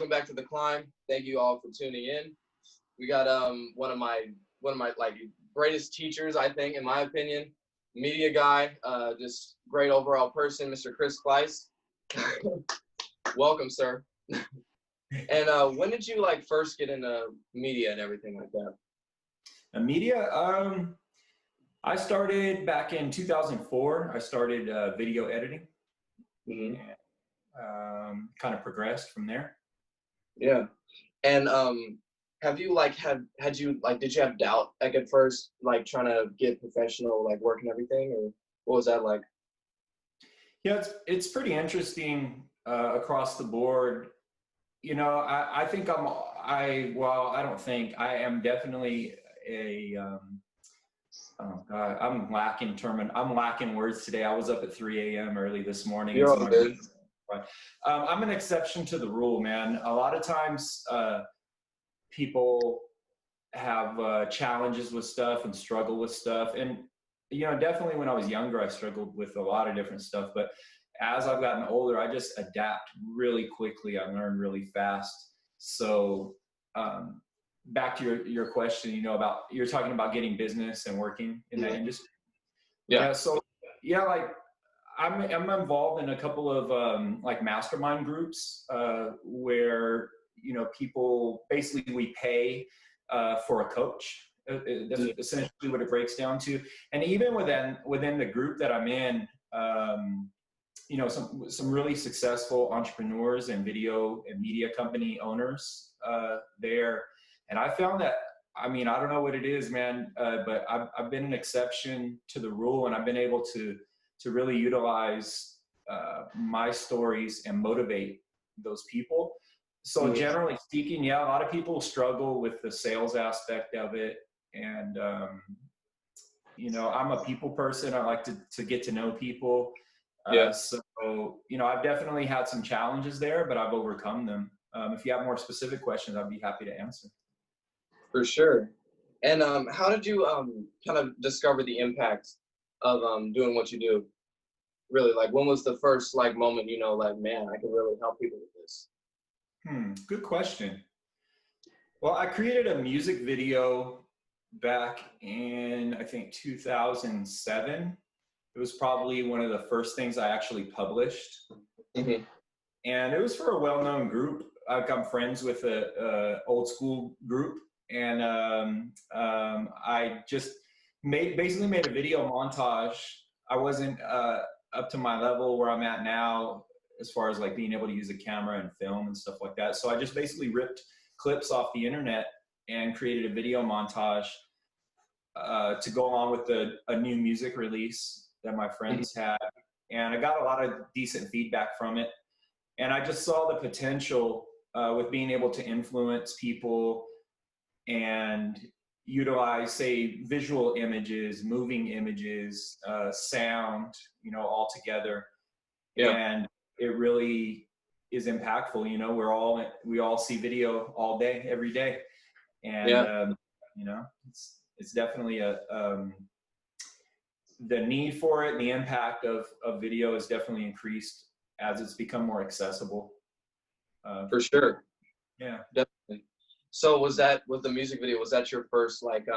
welcome back to The Climb. Thank you all for tuning in. We got one of my like greatest teachers, I think, in my opinion, media guy, just great overall person, Mr. Kris Klise. Welcome, sir. And when did you like first get into media and everything like that? Media, I started back in 2004. I started video editing, and kind of progressed from there. Yeah. And have you like did you have doubt like at first, like trying to get professional like work and everything, or what was that like? Yeah, it's pretty interesting across the board. You know, I think I am definitely a oh God, I'm lacking words today. I was up at 3 a.m. early this morning. You're all good. I'm an exception to the rule, man. A lot of times people have challenges with stuff and struggle with stuff. And, you know, definitely when I was younger, I struggled with a lot of different stuff. But as I've gotten older, I just adapt really quickly. I learn really fast. So back to your question, you know, you're talking about getting business and working in that industry. Yeah. So, yeah, like I'm involved in a couple of like mastermind groups where, you know, people basically we pay for a coach. That's essentially what it breaks down to. And even within the group that I'm in, you know, some really successful entrepreneurs and video and media company owners there. And I found that, I mean, I don't know what it is, man, but I've been an exception to the rule, and I've been able to really utilize my stories and motivate those people. So generally speaking, yeah, a lot of people struggle with the sales aspect of it. And, you know, I'm a people person. I like to get to know people. So, you know, I've definitely had some challenges there, but I've overcome them. If you have more specific questions, I'd be happy to answer. For sure. And how did you kind of discover the impact of doing what you do? Really, like when was the first like moment, you know, like, man, I can really help people with this? Good question. Well, I created a music video back in, I think, 2007. It was probably one of the first things I actually published. And it was for a well-known group. I'm friends with a old school group. And I just basically made a video montage. I wasn't up to my level where I'm at now as far as like being able to use a camera and film and stuff like that. So I just basically ripped clips off the internet and created a video montage to go along with a new music release that my friends had. And I got a lot of decent feedback from it. And I just saw the potential with being able to influence people and utilize, say, visual images, moving images, sound, you know, all together. And it really is impactful. You know, we all see video all day, every day. And, you know, it's definitely the need for it and the impact of video has definitely increased as it's become more accessible. For sure. Yeah. Definitely. So with the music video, was that your first like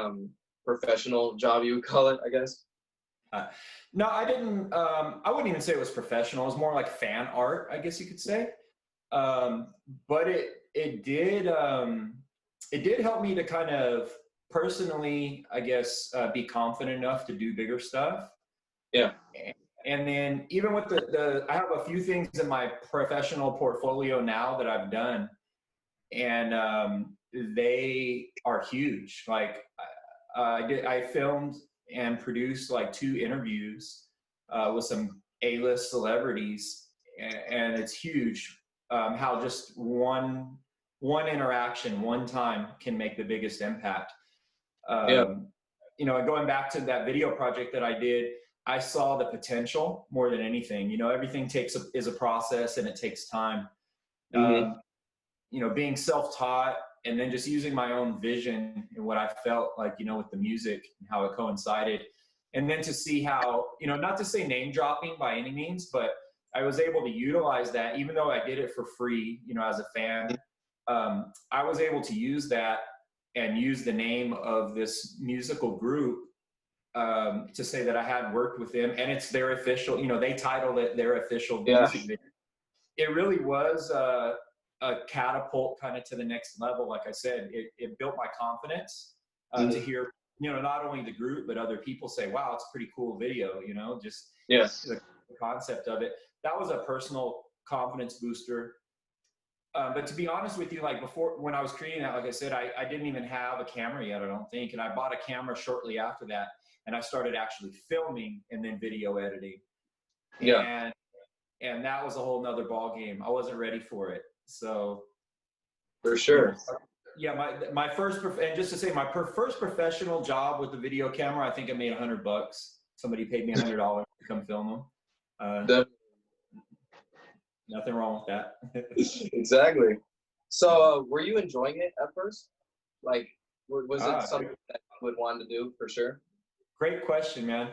professional job, you would call it, I guess? No, I didn't. I wouldn't even say it was professional. It was more like fan art, I guess you could say. But it did help me to kind of personally, I guess, be confident enough to do bigger stuff. Yeah. And then even with I have a few things in my professional portfolio now that I've done, and they are huge. Like I filmed and produced like 2 interviews with some A-list celebrities, and it's huge how just one interaction, one time can make the biggest impact. You know, going back to that video project that I did, I saw the potential more than anything. You know, everything is a process and it takes time. You know, being self-taught and then just using my own vision and what I felt like, you know, with the music and how it coincided. And then to see how, you know, not to say name dropping by any means, but I was able to utilize that even though I did it for free, you know, as a fan. I was able to use that and use the name of this musical group to say that I had worked with them, and it's their official, you know, they titled it their official Yeah. music video. It really was a catapult kind of to the next level. Like I said, it built my confidence to hear, you know, not only the group, but other people say, wow, it's a pretty cool video, you know, just the concept of it. That was a personal confidence booster. But to be honest with you, like before, when I was creating that, like I said, I didn't even have a camera yet, I don't think. And I bought a camera shortly after that. And I started actually filming and then video editing. Yeah. And that was a whole nother ball game. I wasn't ready for it. So For sure. Yeah, my first, and just to say, my first professional job with the video camera, I think I made $100. Somebody paid me $100 to come film them. Nothing wrong with that. Exactly. So, were you enjoying it at first? Like, was it something that you would want to do for sure? Great question, man.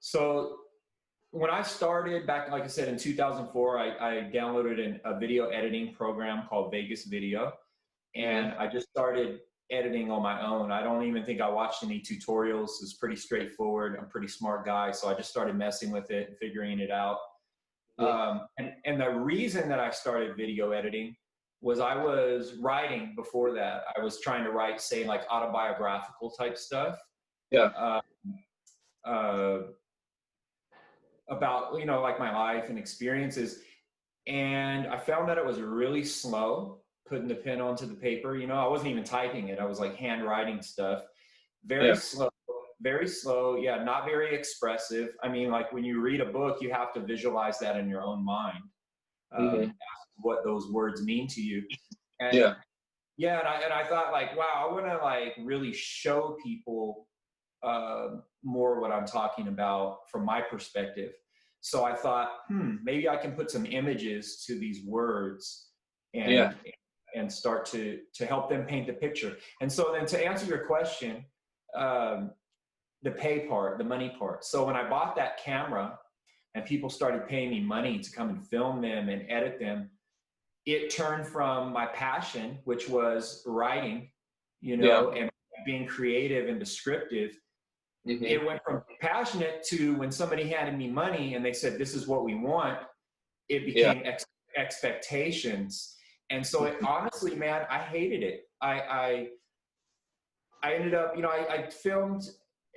So, when I started back, like I said, in 2004, I downloaded a video editing program called Vegas Video, and I just started editing on my own. I don't even think I watched any tutorials. It's pretty straightforward. I'm a pretty smart guy, so I just started messing with it and figuring it out. And the reason that I started video editing was I was writing before that. I was trying to write, say, like autobiographical type stuff. Yeah. About, you know, like my life and experiences. And I found that it was really slow putting the pen onto the paper. You know, I wasn't even typing it. I was like handwriting stuff. Very slow. Very slow. Yeah, not very expressive. I mean, like when you read a book, you have to visualize that in your own mind, what those words mean to you. And and I thought, like, wow, I want to like really show people more what I'm talking about from my perspective. So I thought, maybe I can put some images to these words and start to help them paint the picture. And so then to answer your question, the pay part, the money part. So when I bought that camera and people started paying me money to come and film them and edit them, it turned from my passion, which was writing, you know, and being creative and descriptive. It went from passionate to when somebody handed me money and they said, this is what we want, it became expectations. And so it, honestly, man, I hated it. I ended up, you know, I filmed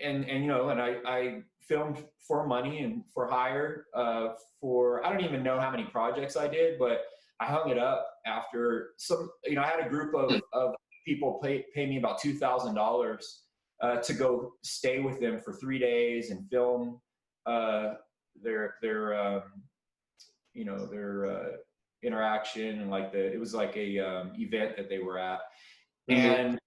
and you know, and I filmed for money and for hire for, I don't even know how many projects I did, but I hung it up after some, you know, I had a group of people pay me about $2,000 to go stay with them for 3 days and film their you know, their interaction and like it was like a event that they were at. And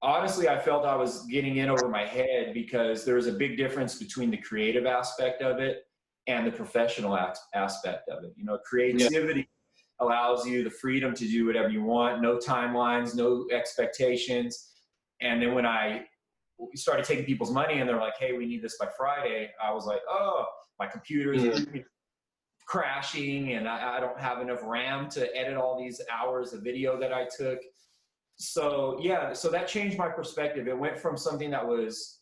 honestly, I felt I was getting in over my head because there was a big difference between the creative aspect of it and the professional aspect of it. You know, creativity allows you the freedom to do whatever you want, no timelines, no expectations. And then when I started taking people's money and they're like, hey, we need this by Friday, I was like, oh, my computer is crashing and I don't have enough RAM to edit all these hours of video that I took. So so that changed my perspective. It went from something that was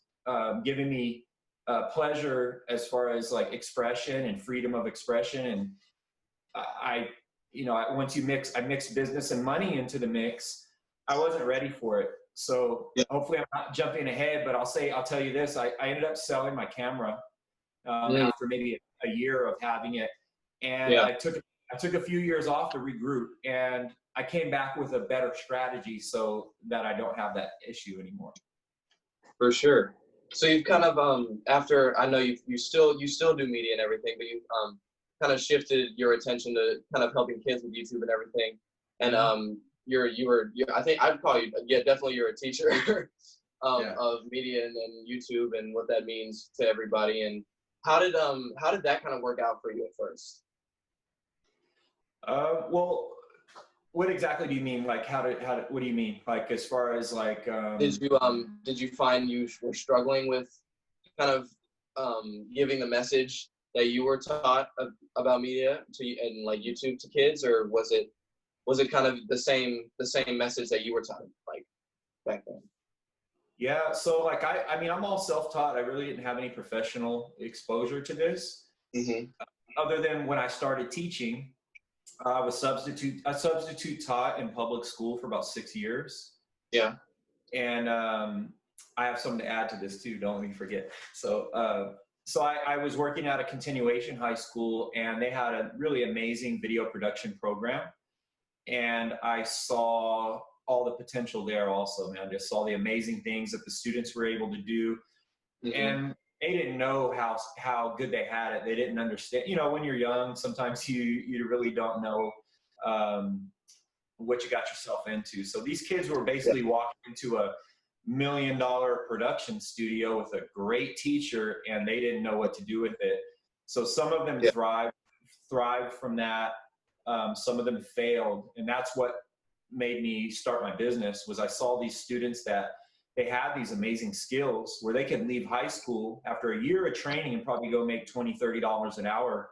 giving me pleasure as far as like expression and freedom of expression. And once I mixed business and money into the mix, I wasn't ready for it. So hopefully I'm not jumping ahead, but I'll tell you this, I ended up selling my camera after maybe a year of having it. And I took a few years off to regroup, and I came back with a better strategy so that I don't have that issue anymore. For sure. So you've kind of after, I know you still do media and everything, but you've kind of shifted your attention to kind of helping kids with YouTube and everything. And I think I'd call you definitely you're a teacher of media and YouTube and what that means to everybody. And how did that kind of work out for you at first? Well, what exactly do you mean? Like, what do you mean? Like, as far as like, did you find you were struggling with kind of giving the message that you were taught about media and like YouTube to kids, or was it was it kind of the same message that you were taught like back then? Yeah, so like I mean, I'm all self-taught. I really didn't have any professional exposure to this, other than when I started teaching. I was substitute taught in public school for about 6 years. Yeah. And I have something to add to this too. Don't let me forget. So I was working at a continuation high school, and they had a really amazing video production program. And I saw all the potential there also, man. I just saw the amazing things that the students were able to do. And they didn't know how good they had it. They didn't understand. You know, when you're young, sometimes you really don't know what you got yourself into. So these kids were basically walking into a $1 million production studio with a great teacher, and they didn't know what to do with it. So some of them thrived from that. Some of them failed, and that's what made me start my business. Was I saw these students that they had these amazing skills where they could leave high school after a year of training and probably go make $20, $30 an hour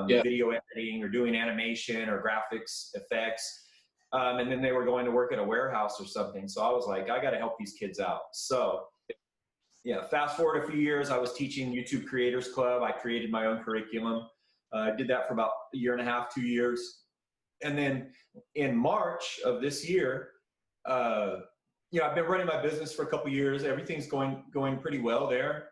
video editing or doing animation or graphics effects. And then they were going to work at a warehouse or something. So I was like, I got to help these kids out. So yeah, fast forward a few years, I was teaching YouTube Creators Club. I created my own curriculum. I did that for about 1.5 years, 2 years. And then in March of this year, you know, I've been running my business for a couple years. Everything's going pretty well there.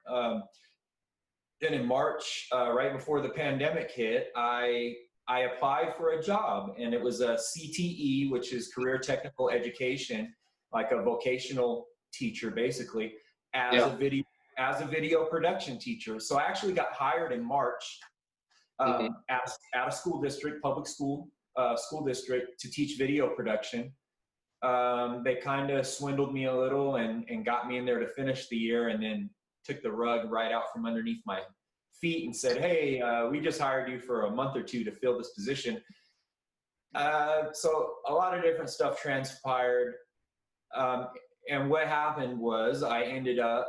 Then in March, right before the pandemic hit, I applied for a job, and it was a CTE, which is Career Technical Education, like a vocational teacher, basically, as a video production teacher. So I actually got hired in March at a school district, public school district, to teach video production. They kind of swindled me a little and got me in there to finish the year, and then took the rug right out from underneath my feet and said, hey, we just hired you for a month or two to fill this position. So a lot of different stuff transpired. And what happened was I ended up,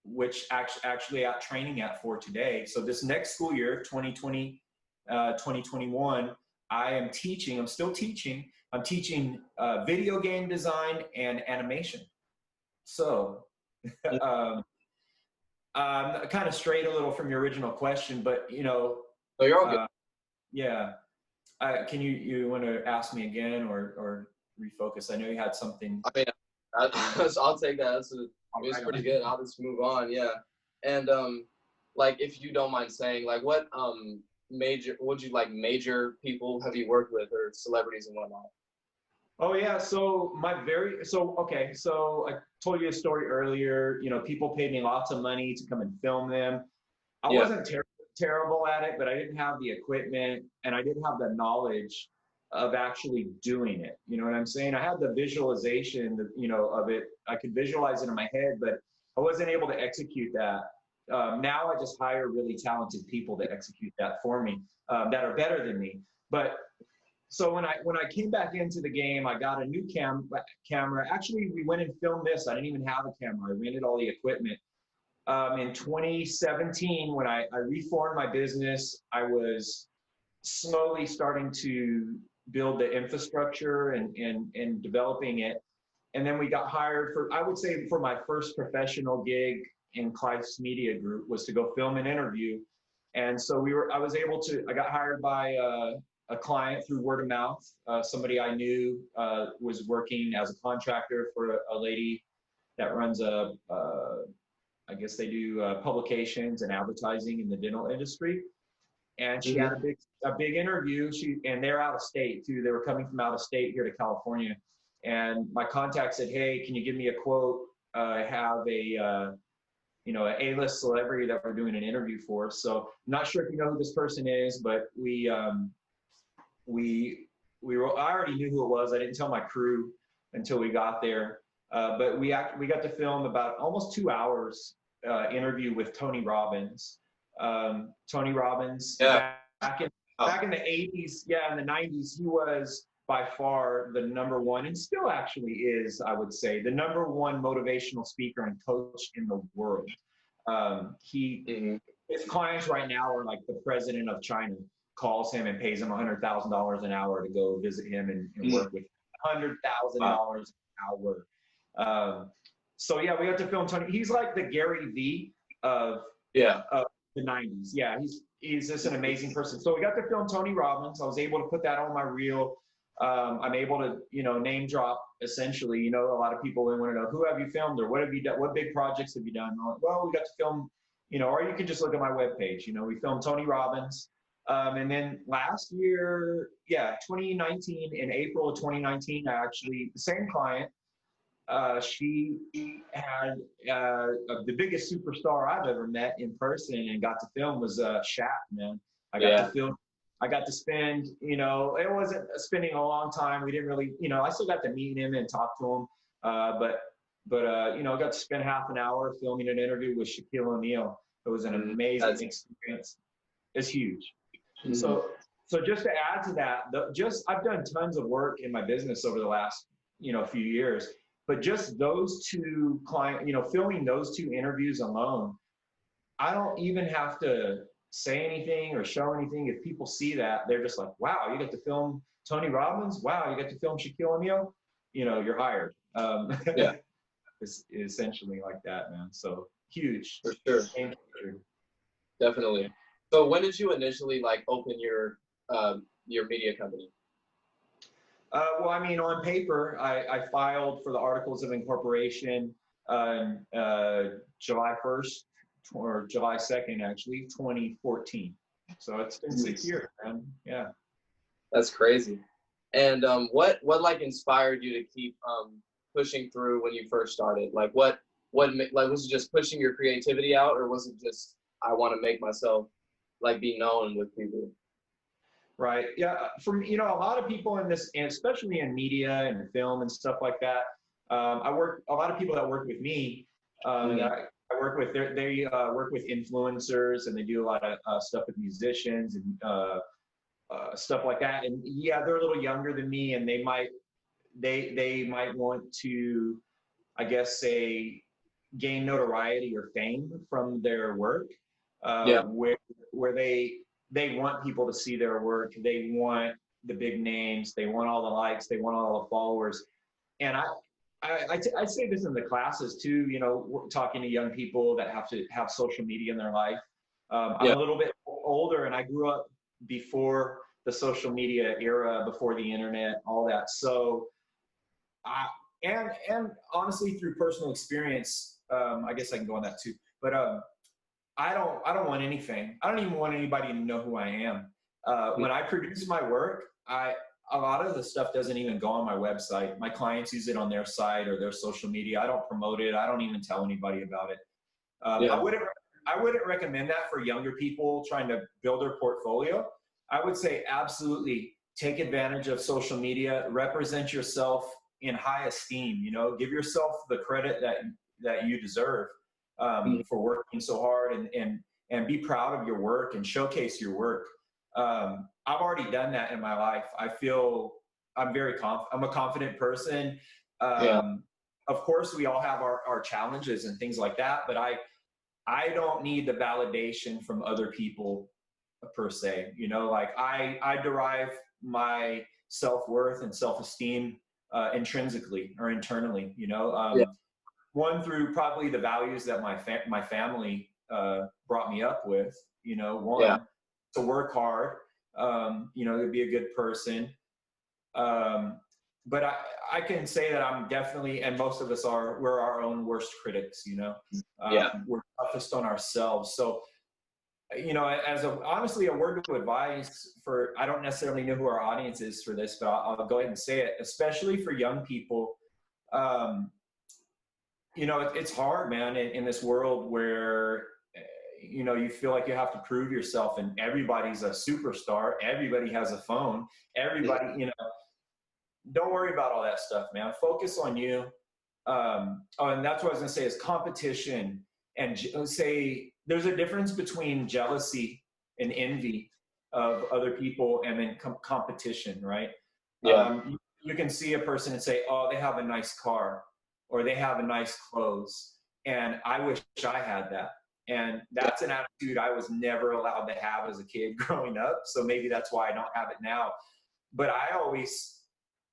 which actually out training at for today. So this next school year, 2020, 2021, I'm still teaching. I'm teaching video game design and animation. So kind of strayed a little from your original question, but you know, so you're all good. Yeah. Can you want to ask me again or refocus? I know you had something. I mean, I'll take that. It's pretty good. I'll just move on. Yeah. And like, if you don't mind saying, like, what major people have you worked with, or celebrities and whatnot? Oh yeah, so okay, so I told you a story earlier. You know, people paid me lots of money to come and film them. I wasn't terrible at it, but I didn't have the equipment, and I didn't have the knowledge of actually doing it. You know what I'm saying? I had the visualization, of it. I could visualize it in my head, but I wasn't able to execute that. Now I just hire really talented people to execute that for me, that are better than me. But so when I came back into the game, I got a new camera. Actually, we went and filmed this. I didn't even have a camera. I rented all the equipment. In 2017, when I reformed my business, I was slowly starting to build the infrastructure and developing it. And then we got hired I would say for my first professional gig in Krise Media Group was to go film an interview. And so I got hired by a client through word of mouth. Somebody I knew was working as a contractor for a lady that runs I guess they do publications and advertising in the dental industry. And she had a big interview. And they're out of state too. They were coming from out of state here to California. And my contact said, hey, can you give me a quote? I have an A-list celebrity that we're doing an interview for. So I'm not sure if you know who this person is, but I already knew who it was. I didn't tell my crew until we got there. But we got to film about almost 2 hours interview with Tony Robbins. Tony Robbins, back in the 80s, in the 90s, he was by far the #1, and still actually is, I would say, the #1 motivational speaker and coach in the world. His clients right now are like the president of China. calls him and pays him $100,000 an hour to go visit him and work with $100,000 an hour. So yeah, we got to film Tony. He's like the Gary Vee of the 90s. Yeah, he's just an amazing person. So we got to film Tony Robbins. I was able to put that on my reel. I'm able to, name drop essentially. A lot of people want to know, who have you filmed, or what have you done? What big projects have you done? Well, we got to film, or you can just look at my webpage. We filmed Tony Robbins. And then last year, 2019, in April of 2019, the same client, she had the biggest superstar I've ever met in person and got to film was Shaq, man. I got to film. I got to spend, it wasn't spending a long time. We didn't really, I still got to meet him and talk to him. But I got to spend half an hour filming an interview with Shaquille O'Neal. It was an amazing experience. It's huge. Mm-hmm. So just to add to that, I've done tons of work in my business over the last, few years, but just those two clients, filming those two interviews alone, I don't even have to say anything or show anything. If people see that, they're just like, wow, you get to film Tony Robbins. Wow, you get to film Shaquille O'Neal. You're hired. It's essentially like that, man. So huge. For sure. Definitely. So when did you initially open your media company? Well, I mean, on paper, I filed for the Articles of Incorporation July 1st or July 2nd, actually, 2014. So it's been 6 years, man. Yeah. That's crazy. And what inspired you to keep pushing through when you first started? What was it, just pushing your creativity out, or was it just, I want to make myself be known with people? Right. Yeah. From, a lot of people in this, and especially in media and film and stuff like that, a lot of people that work with me, I work with, they work with influencers, and they do a lot of stuff with musicians and stuff like that. And yeah, they're a little younger than me, and they might want to, I guess, say, gain notoriety or fame from their work, where they want people to see their work. They want the big names. They want all the likes. They want all the followers. And I say this in the classes too, we're talking to young people that have to have social media in their life. I'm a little bit older, and I grew up before the social media era, before the internet, all that. So, and honestly, through personal experience, I guess I can go on that too. But I don't want anything. I don't even want anybody to know who I am. When I produce my work, a lot of the stuff doesn't even go on my website. My clients use it on their site or their social media. I don't promote it. I don't even tell anybody about it. I wouldn't recommend that for younger people trying to build their portfolio. I would say absolutely take advantage of social media, represent yourself in high esteem, give yourself the credit that you deserve for working so hard, and be proud of your work and showcase your work. I've already done that in my life. I feel I'm I'm a confident person. Of course, we all have our challenges and things like that, but I don't need the validation from other people per se. I derive my self-worth and self-esteem intrinsically or internally. One, through probably the values that my family brought me up with. To work hard, to be a good person. But I can say that I'm definitely, and most of us we're our own worst critics, we're toughest on ourselves. So, honestly, a word of advice I don't necessarily know who our audience is for this, but I'll go ahead and say it, especially for young people. It's hard, man, in this world where, you feel like you have to prove yourself, and everybody's a superstar. Everybody has a phone. Everybody, don't worry about all that stuff, man. Focus on you. And that's what I was going to say is competition, and say there's a difference between jealousy and envy of other people and then competition, right? You can see a person and say, oh, they have a nice car or they have a nice clothes, and I wish I had that. And that's an attitude I was never allowed to have as a kid growing up. So maybe that's why I don't have it now. But I always,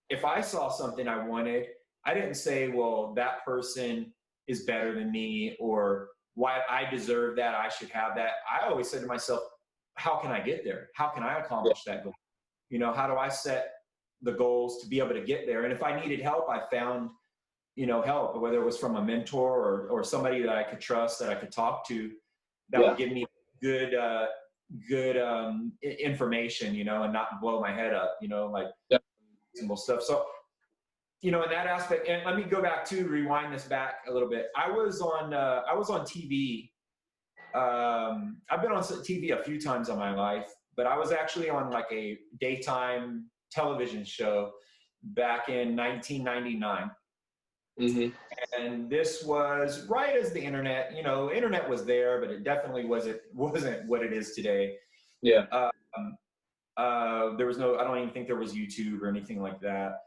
if I saw something I wanted, I didn't say, well, that person is better than me, or why I deserve that, I should have that. I always said to myself, how can I get there? How can I accomplish that goal? You know, how do I set the goals to be able to get there? And if I needed help, I found, you know, help, whether it was from a mentor or somebody that I could trust, that I could talk to, that would give me good information, you know, and not blow my head up, you know, like simple stuff. So, you know, in that aspect, and let me go back to rewind this back a little bit. I was on TV. I've been on TV a few times in my life, but I was actually on like a daytime television show back in 1999. Mm-hmm. And this was right as the internet, you know, internet was there, but it definitely wasn't what it is today. Yeah. There was no, I don't even think there was YouTube or anything like that.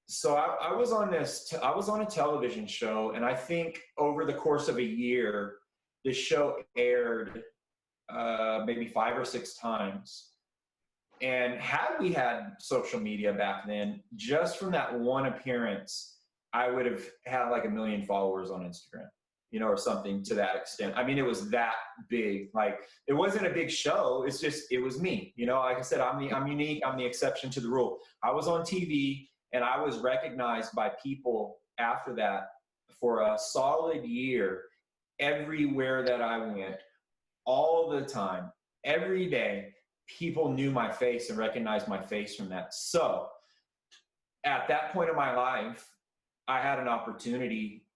So I was on a television show, and I think over the course of a year, this show aired maybe 5 or 6 times. And had we had social media back then, just from that one appearance, I would have had like 1 million followers on Instagram, you know, or something to that extent. I mean, it was that big. Like, it wasn't a big show. It's just, it was me. You know, like I said, I'm unique. I'm the exception to the rule. I was on TV, and I was recognized by people after that for a solid year, everywhere that I went, all the time, every day. People knew my face and recognized my face from that. So at that point in my life, I had an opportunity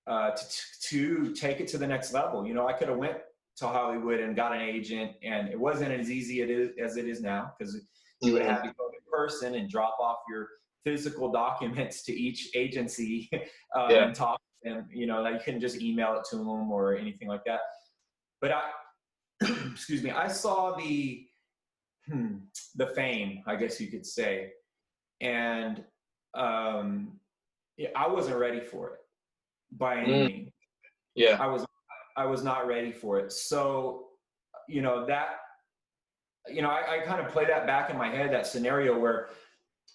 to take it to the next level. You know, I could have went to Hollywood and got an agent, and it wasn't as easy as it is now, because you would have to go in person and drop off your physical documents to each agency and talk to them. You know, that you couldn't just email it to them or anything like that. But excuse me, I saw the fame, I guess you could say, and I wasn't ready for it by any means. Yeah, I was not ready for it. So, you know, that, you know, I kind of play that back in my head, that scenario where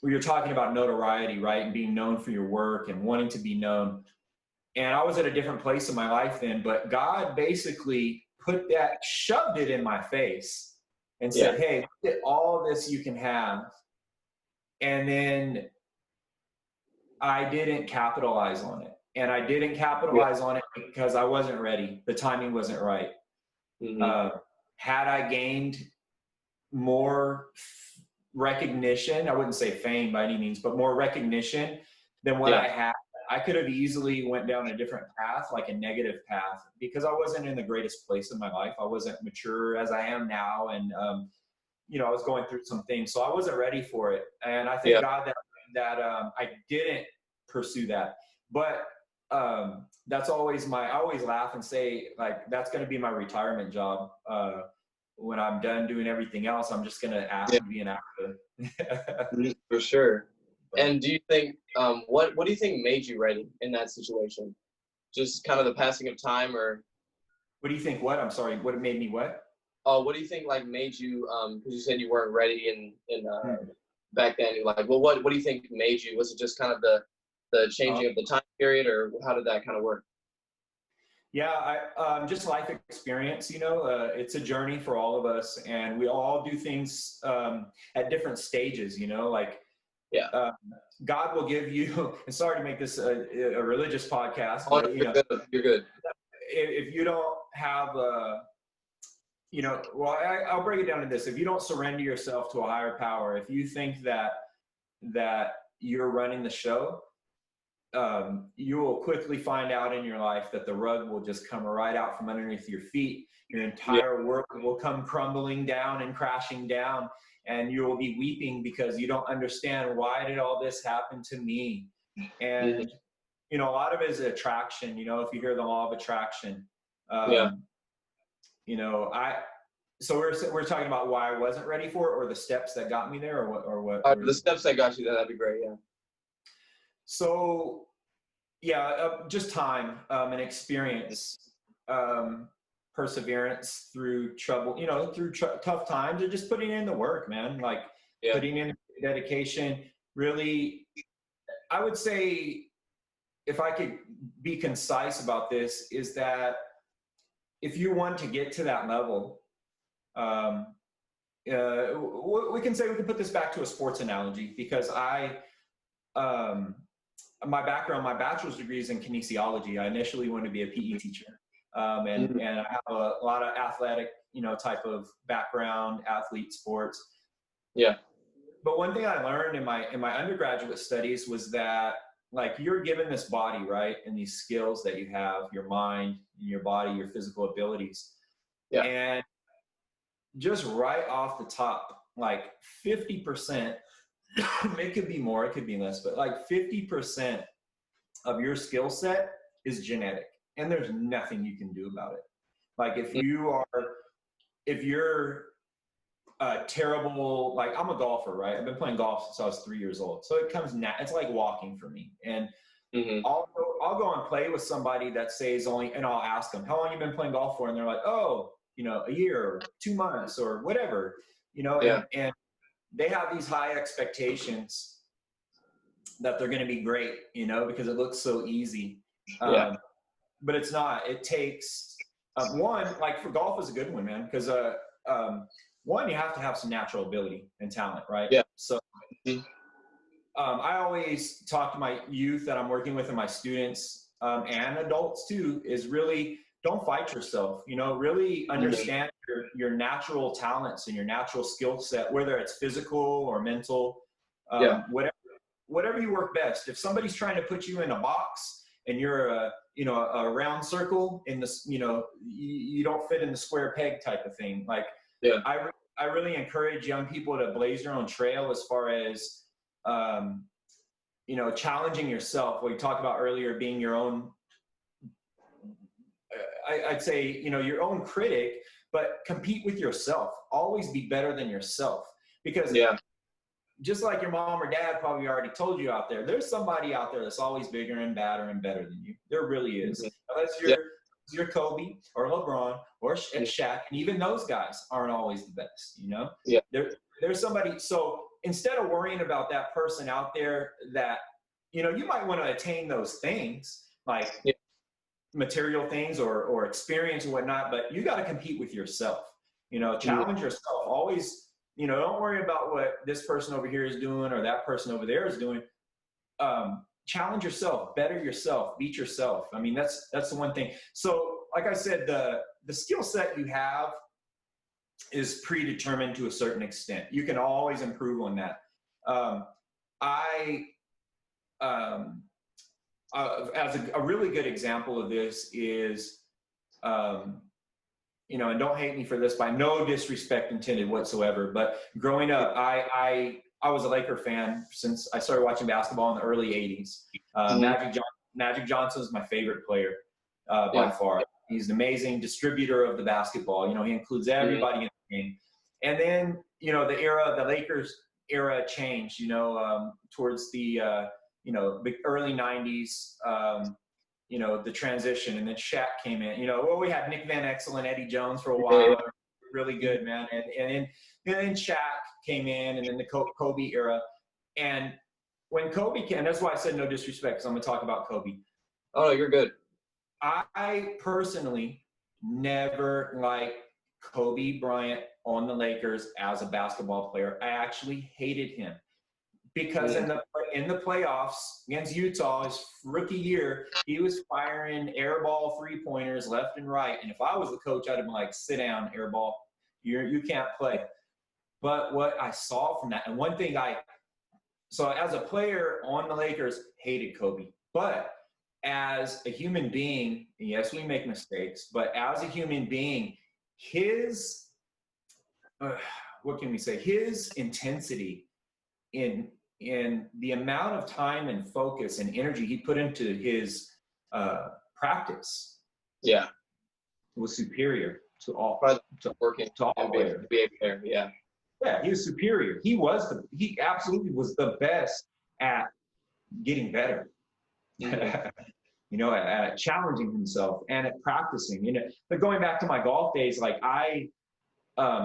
you're talking about notoriety, right, and being known for your work and wanting to be known. And I was at a different place in my life then, but God basically shoved it in my face and said, hey, look at all this you can have. And then I didn't capitalize on it. And I didn't capitalize on it because I wasn't ready. The timing wasn't right. Mm-hmm. Had I gained more recognition, I wouldn't say fame by any means, but more recognition than what I had, I could have easily went down a different path, like a negative path, because I wasn't in the greatest place in my life. I wasn't mature as I am now. And, you know, I was going through some things, so I wasn't ready for it. And I thank God that I didn't pursue that. But that's always I always laugh and say, like, that's going to be my retirement job. When I'm done doing everything else, I'm just going to ask to be an actor. For sure. And do you think, what do you think made you ready in that situation? Just kind of the passing of time, or? What do you think? What? I'm sorry. What made me what? What do you think, like, made you, because you said you weren't ready in back then. You're like, well, what do you think made you? Was it just kind of the changing of the time period, or how did that kind of work? Yeah, just life experience, you know, it's a journey for all of us, and we all do things at different stages, you know, like, God will give you, and sorry to make this a religious podcast, but, you know, you're good. If you don't have, you know, well, I'll break it down to this. If you don't surrender yourself to a higher power, if you think that you're running the show, you will quickly find out in your life that the rug will just come right out from underneath your feet. Your entire world will come crumbling down and crashing down, and you will be weeping because you don't understand, why did all this happen to me? And, you know, a lot of it is attraction. You know, if you hear the law of attraction, you know, so we're talking about why I wasn't ready for it, or the steps that got me there, or what? The steps that got you there, that'd be great. Yeah. So, just time and experience. perseverance through trouble, you know, through tough times, or just putting in the work, man. Like putting in dedication. Really, I would say, if I could be concise about this, is that if you want to get to that level, we can put this back to a sports analogy, because my background, my bachelor's degree is in kinesiology. I initially wanted to be a PE teacher. And I have a lot of athletic, you know, type of background, athlete sports. Yeah. But one thing I learned in my undergraduate studies was that, like, you're given this body, right? And these skills that you have, your mind, your body, your physical abilities. Yeah. And just right off the top, like 50%, it could be more, it could be less, but like 50% of your skill set is genetic, and there's nothing you can do about it. Like if you're terrible, like I'm a golfer, right? I've been playing golf since I was 3 years old. So it comes it's like walking for me. And I'll go and play with somebody that says and I'll ask them, how long you been playing golf for? And they're like, oh, you know, a year or 2 months or whatever, you know, and they have these high expectations that they're going to be great, you know, because it looks so easy. But it's not. It takes one, like for golf is a good one, man, because one, you have to have some natural ability and talent, right? Yeah. So I always talk to my youth that I'm working with and my students and adults too, is really don't fight yourself, you know, really understand your natural talents and your natural skill set, whether it's physical or mental, whatever you work best. If somebody's trying to put you in a box and you're a round circle in this, you know, you don't fit in the square peg type of thing. Like, I really encourage young people to blaze their own trail as far as, you know, challenging yourself. What you talked about earlier, being your own, I'd say, you know, your own critic, but compete with yourself. Always be better than yourself. Because just like your mom or dad probably already told you out there, there's somebody out there that's always bigger and badder and better than you. There really is. Unless you're Kobe or LeBron or Shaq, and even those guys aren't always the best, you know? There's somebody. So instead of worrying about that person out there that, you know, you might want to attain those things, like material things or experience or whatnot, but you got to compete with yourself, you know, challenge yourself. Always, you know, don't worry about what this person over here is doing or that person over there is doing. Challenge yourself, better yourself, beat yourself. I mean, that's the one thing. So like I said, the skill set you have is predetermined to a certain extent. You can always improve on that. As a really good example of this is, you know, and don't hate me for this, by no disrespect intended whatsoever, but growing up, I was a Laker fan since I started watching basketball in the early 80s. Magic Johnson is my favorite player by far. He's an amazing distributor of the basketball. You know, he includes everybody in the game. And then, you know, the Lakers era changed, you know, towards the, you know, the early 90s, you know, the transition, and then Shaq came in. You know, well, we had Nick Van Exel and Eddie Jones for a while. Really good, man. And then Shaq came in, and then the Kobe era. And when Kobe came, and that's why I said no disrespect, because I'm going to talk about Kobe. Oh, no, you're good. I personally never liked Kobe Bryant on the Lakers as a basketball player. I actually hated him because in the playoffs against Utah, his rookie year, he was firing airball 3-pointers left and right. And if I was the coach, I'd have been like, sit down, airball. You can't play. But what I saw from that, and one thing so as a player on the Lakers, hated Kobe. But as a human being, yes, we make mistakes, but as a human being, his, what can we say? His intensity in the amount of time and focus and energy he put into his practice was superior to all players. Yeah, he was superior. He absolutely was the best at getting better. at challenging himself and at practicing, but going back to my golf days, like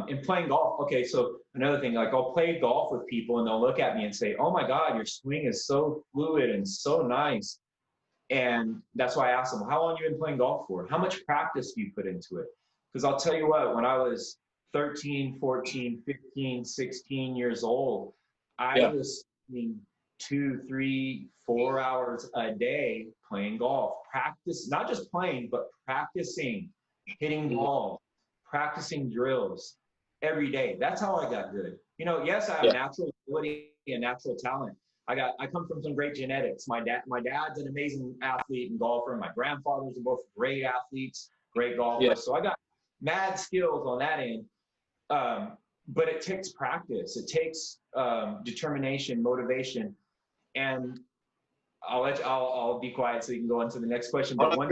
in playing golf, okay, so another thing, like I'll play golf with people and they'll look at me and say, oh my God, your swing is so fluid and so nice. And that's why I asked them, how long have you been playing golf for? How much practice do you put into it? Because I'll tell you what, when I was 13, 14, 15, 16 years old, I was spending 2, 3, 4 hours a day playing golf. Practice, not just playing, but practicing, hitting balls, practicing drills every day. That's how I got good. Yes, I have natural ability and natural talent. I come from some great genetics. My dad's an amazing athlete and golfer. My grandfathers are both great athletes, great golfers. Yeah. So I got mad skills on that end. But it takes practice. It takes determination, motivation. And I'll be quiet so you can go on to the next question. But one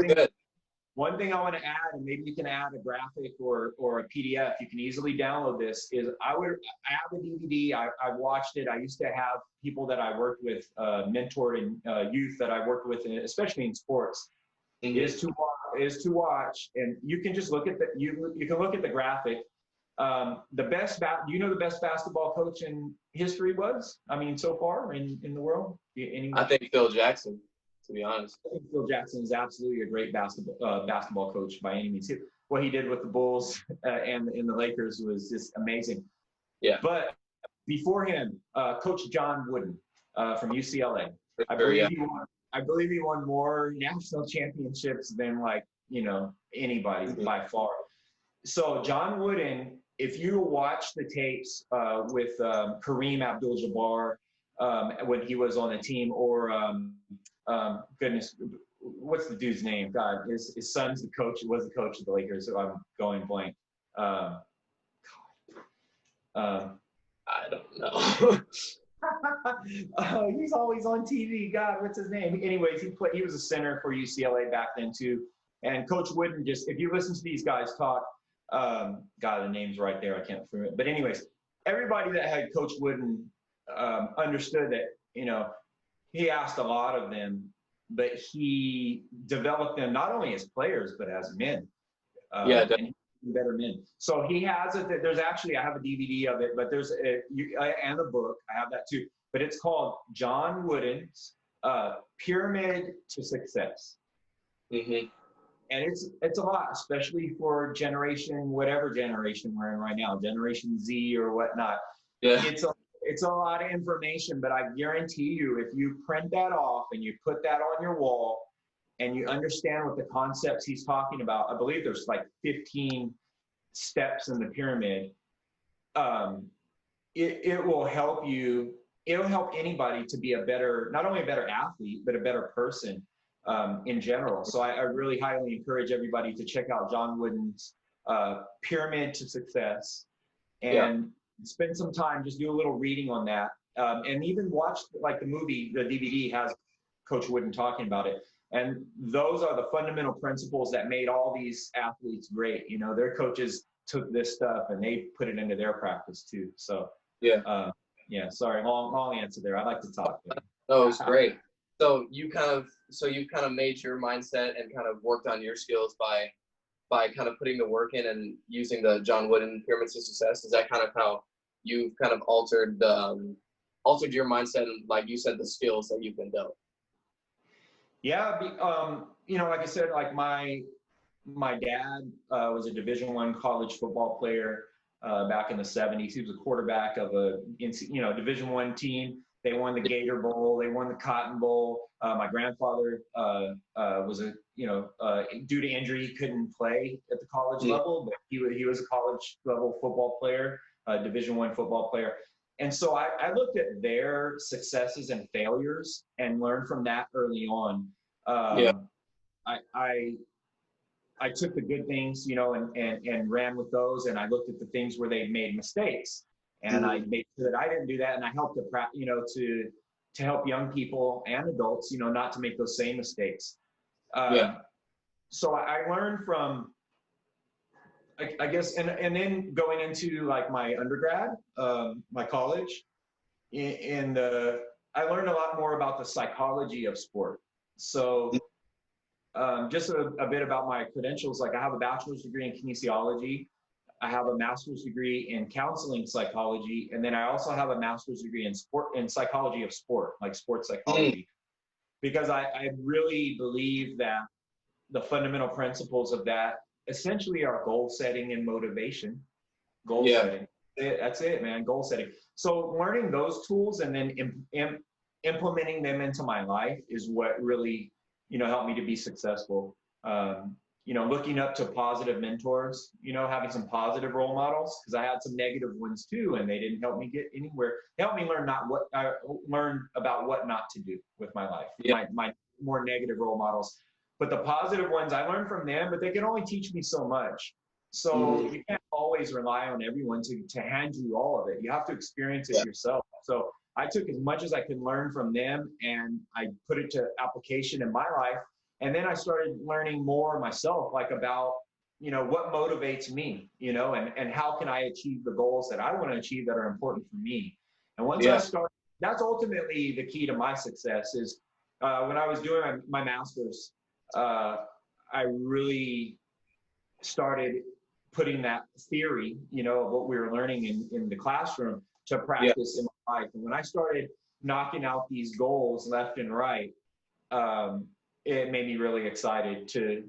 thing I want to add, and maybe you can add a graphic or a PDF, you can easily download this, is I have a DVD, I've watched it. I used to have people that I worked with, mentored in youth that I worked with, especially in sports, is to watch, and you can just look at you can look at the graphic. Do you know the best basketball coach in history was? I mean, so far in the world? I think Phil Jackson, to be honest. I think Phil Jackson is absolutely a great basketball coach by any means. What he did with the Bulls and in the Lakers was just amazing. Yeah. But before him, Coach John Wooden from UCLA. I believe he won more national championships than anybody by far. So John Wooden, if you watch the tapes with Kareem Abdul-Jabbar when he was on the team, or goodness, what's the dude's name? God, his son's the coach. Was the coach of the Lakers. So I'm going blank. I don't know. He's always on TV. God, what's his name? Anyways, he was a center for UCLA back then too. And Coach Wooden, if you listen to these guys talk, God, the name's right there. I can't remember it. But anyways, everybody that had Coach Wooden understood that, he asked a lot of them, but he developed them not only as players, but as men. And better men. So he has it. I have a DVD of it, but and a book. I have that too. But it's called John Wooden's Pyramid to Success. Mm-hmm. And it's a lot, especially for whatever generation we're in right now, Generation Z or whatnot. Yeah. It's a lot of information, but I guarantee you, if you print that off and you put that on your wall and you understand what the concepts he's talking about, I believe there's like 15 steps in the pyramid. It will help you. It'll help anybody to be not only a better athlete, but a better person. In general. So I really highly encourage everybody to check out John Wooden's Pyramid to Success and spend some time, just do a little reading on that. And even watch the movie, the DVD has Coach Wooden talking about it. And those are the fundamental principles that made all these athletes great. Their coaches took this stuff and they put it into their practice too. So sorry, long answer there. I like to talk. Oh, it's great. So you kind of made your mindset and kind of worked on your skills by kind of putting the work in and using the John Wooden Pyramid to Success. Is that kind of how you've kind of altered your mindset and, like you said, the skills that you've been dealt? Yeah, like I said, like my dad was a Division I college football player back in the 70s. He was a quarterback of a Division I team. They won the Gator Bowl. They won the Cotton Bowl. My grandfather was due to injury, he couldn't play at the college level, but he was a college level football player, Division I football player. And so I looked at their successes and failures and learned from that early on. I took the good things, and ran with those, and I looked at the things where they made mistakes. And I made sure that I didn't do that, and I helped to help young people and adults, not to make those same mistakes. So I learned from, I guess, and then going into like my undergrad, my college, I learned a lot more about the psychology of sport. So just a bit about my credentials. Like I have a bachelor's degree in kinesiology. I have a master's degree in counseling psychology. And then I also have a master's degree in psychology of sport, like sports psychology, because I really believe that the fundamental principles of that essentially are goal setting and motivation. Goal setting. That's it, man. Goal setting. So learning those tools and then implementing them into my life is what really, helped me to be successful. Looking up to positive mentors, having some positive role models, because I had some negative ones too, and they didn't help me get anywhere. They helped me learn about what not to do with my life. My more negative role models. But the positive ones, I learned from them, but they can only teach me so much. So you can't always rely on everyone to hand you all of it. You have to experience it yourself. So I took as much as I could learn from them, and I put it to application in my life. And then I started learning more myself, like about, what motivates me, and how can I achieve the goals that I want to achieve that are important for me. And once I started, that's ultimately the key to my success is when I was doing my master's, I really started putting that theory, of what we were learning in the classroom to practice in my life. And when I started knocking out these goals left and right, it made me really excited to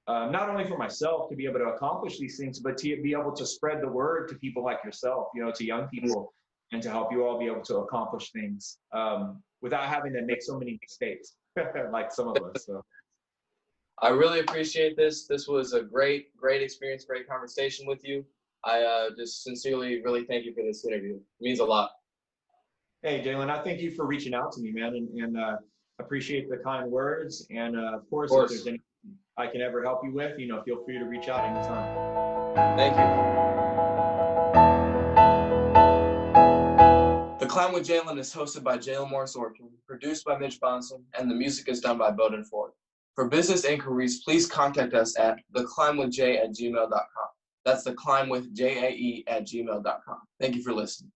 not only for myself to be able to accomplish these things, but to be able to spread the word to people like yourself, to young people, and to help you all be able to accomplish things without having to make so many mistakes like some of us. So. I really appreciate this. This was a great experience, great conversation with you. I just sincerely really thank you for this interview. It means a lot. Hey, Jaelin, I thank you for reaching out to me, man, and appreciate the kind words. And of course, if there's anything I can ever help you with, feel free to reach out anytime. Thank you. The Climb with Jaelin is hosted by Jaelin Morris-Orchen, produced by Mitch Bahnsen, and the music is done by Bowden Ford. For business inquiries, please contact us at theclimbwithj@gmail.com. That's theclimbwithjae@gmail.com. Thank you for listening.